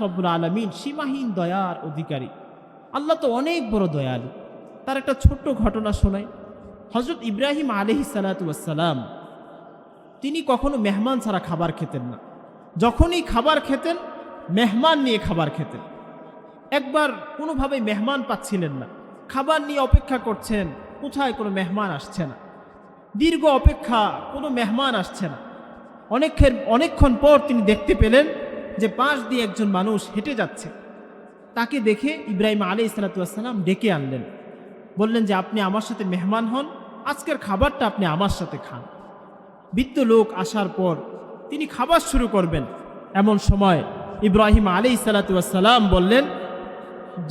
রাব্বুল আলামিন সীমাহীন দয়ার অধিকারী। আল্লাহ তো অনেক বড় দয়ালু। তার একটা ছোট্ট ঘটনা শোনাই। হযরত ইব্রাহিম আলাইহিস সালাতু ওয়াস সালাম তিনি কখনো মেহমান ছাড়া খাবার খেতেন না। যখনই খাবার খেতেন মেহমান নিয়ে খাবার খেতেন। একবার কোনোভাবেই মেহমান পাচ্ছিলেন না, খাবার নিয়ে অপেক্ষা করছেন, কোথায় কোনো মেহমান আসছে না। দীর্ঘ অপেক্ষা, কোনো মেহমান আসছে না। অনেকক্ষণ পর তিনি দেখতে পেলেন যে পাশ দিয়ে একজন মানুষ হেঁটে যাচ্ছে। তাকে দেখে ইব্রাহিম আলাইহিস সালাতু ওয়াস সালাম ডেকে আনলেন, বললেন যে আপনি আমার সাথে মেহমান হন, আজকের খাবারটা আপনি আমার সাথে খান। বৃদ্ধ লোক আসার পর তিনি খাবার শুরু করবেন, এমন সময় ইব্রাহিম আলাইহিস সালাতু ওয়াস সালাম বললেন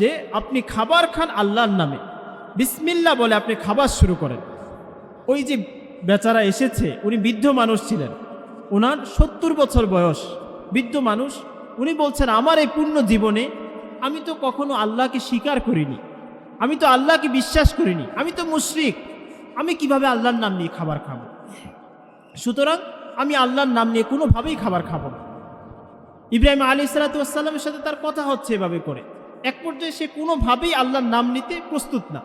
যে আপনি খাবার খান আল্লাহর নামে, বিসমিল্লাহ বলে আপনি খাবার শুরু করেন। ওই যে বেচারা এসেছে উনি বৃদ্ধ মানুষ ছিলেন, ওনার 70 বছর বয়স, বৃদ্ধ মানুষ। উনি বলছেন আমার এই পূর্ণ জীবনে আমি তো কখনো আল্লাহকে স্বীকার করিনি, আমি তো আল্লাহকে বিশ্বাস করিনি, আমি তো মুশরিক, আমি কিভাবে আল্লাহর নাম নিয়ে খাবার খাবো? সুতরাং আমি আল্লাহর নাম নিয়ে কোনোভাবেই খাবার খাবো না। ইব্রাহিম আলাইহিস সালাতু ওয়াস সালামের সাথে তার কথা হচ্ছে এভাবে করে। এক পর্যায়ে সে কোনোভাবেই আল্লাহর নাম নিতে প্রস্তুত না।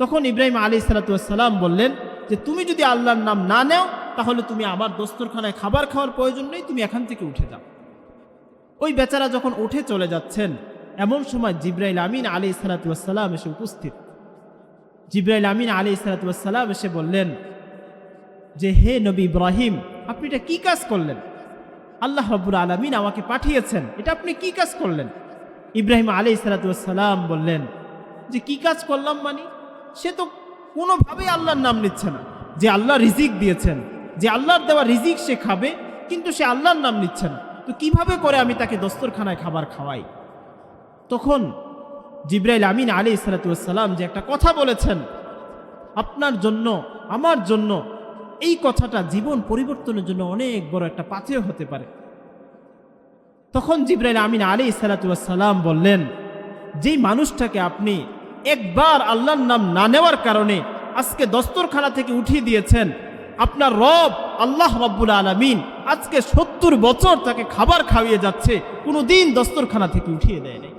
তখন ইব্রাহিম আলাইহিস সালাতু ওয়াস সালাম বললেন যে তুমি যদি আল্লাহর নাম না নেও তাহলে তুমি আমার দস্তরখানায় খাবার খাওয়ার প্রয়োজন নেই, তুমি এখান থেকে উঠে যাও। ওই বেচারা যখন উঠে চলে যাচ্ছেন এমন সময় জিবরাইল আমিন আলাইহিস সালাতু ওয়াস সালাম এসে উপস্থিত। জিবরাইল আমিন আলাইহিস সালাতু ওয়াস সালাম এসে বললেন যে হে নবী ইব্রাহিম, আপনি এটা কি কাজ করলেন? আল্লাহ রাব্বুল আলামিন আমাকে পাঠিয়েছেন, এটা আপনি কি কাজ করলেন? ইব্রাহিম আলাইহিস সালাতু ওয়াস সালাম বললেন যে কি কাজ করলাম মানে? সে তো কোনোভাবেই আল্লাহর নাম নিচ্ছে না, যে আল্লাহ রিজিক দিয়েছেন, যে আল্লাহর দেওয়া রিজিক সে খাবে, কিন্তু সে আল্লাহর নাম নিচ্ছে না। তো কিভাবে করে আমি তাকে দস্তরখানায় খাবার খাওয়াই? তখন জিবরাইল আমিন আলাইহিস সালাতু ওয়াস সালাম যে একটা কথা বলেছেন, আপনার জন্য আমার জন্য এই কথাটা জীবন পরিবর্তনের জন্য অনেক বড় একটা পাথেয় হতে পারে। তখন জিবরাইল আমিন আলাইহিস সালাতু ওয়াস সালাম বললেন, যেই মানুষটাকে আপনি একবার আল্লাহর নাম না নেওয়ার কারণে আজকে দস্তরখানা থেকে উঠিয়ে দিয়েছেন, আপনার রব আল্লাহ রাব্বুল আলামিন আজকে 70 বছর তাকে খাবার খাইয়ে যাচ্ছে, কোনোদিন দস্তরখানা থেকে উঠিয়ে দেয় নাই।